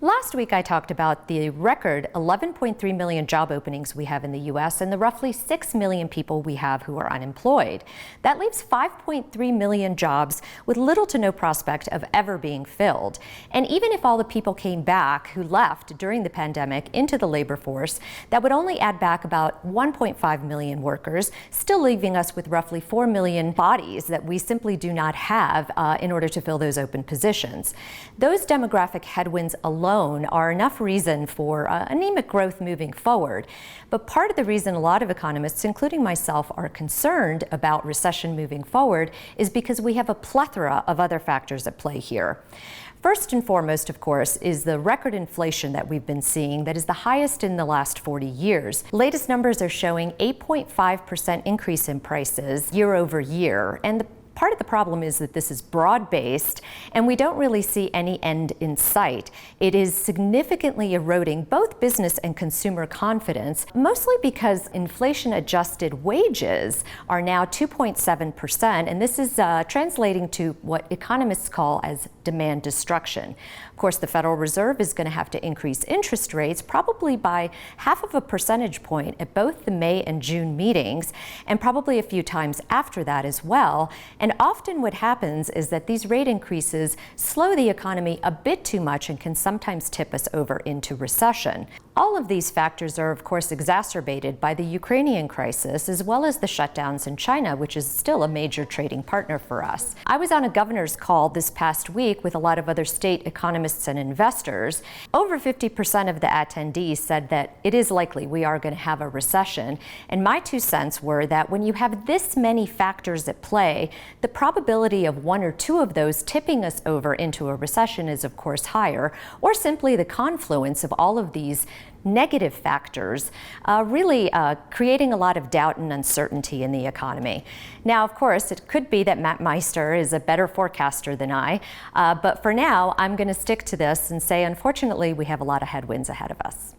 Last week I talked about the record 11.3 million job openings we have in the U.S. and the roughly 6 million people we have who are unemployed. That leaves 5.3 million jobs with little to no prospect of ever being filled. And even if all the people came back who left during the pandemic into the labor force, that would only add back about 1.5 million workers, still leaving us with roughly 4 million bodies that we simply do not have in order to fill those open positions. Those demographic headwinds alone are enough reason for anemic growth moving forward. But part of the reason a lot of economists, including myself, are concerned about recession moving forward is because we have a plethora of other factors at play here. First and foremost, of course, is the record inflation that we've been seeing that is the highest in the last 40 years. Latest numbers are showing 8.5% increase in prices year over year. And part of the problem is that this is broad-based and we don't really see any end in sight. It is significantly eroding both business and consumer confidence, mostly because inflation-adjusted wages are now 2.7%, and this is translating to what economists call as demand destruction. Of course, the Federal Reserve is going to have to increase interest rates probably by 0.5 percentage point at both the May and June meetings, and probably a few times after that as well. And often what happens is that these rate increases slow the economy a bit too much and can sometimes tip us over into recession. All of these factors are, of course, exacerbated by the Ukrainian crisis, as well as the shutdowns in China, which is still a major trading partner for us. I was on a governor's call this past week with a lot of other state economists and investors. Over 50% of the attendees said that it is likely we are going to have a recession. And my 2 cents were that when you have this many factors at play, the probability of 1 or 2 of those tipping us over into a recession is, of course, higher, or simply the confluence of all of these negative factors really creating a lot of doubt and uncertainty in the economy. Now, of course, it could be that Matt Meister is a better forecaster than I, but for now, I'm going to stick to this and say, unfortunately, we have a lot of headwinds ahead of us.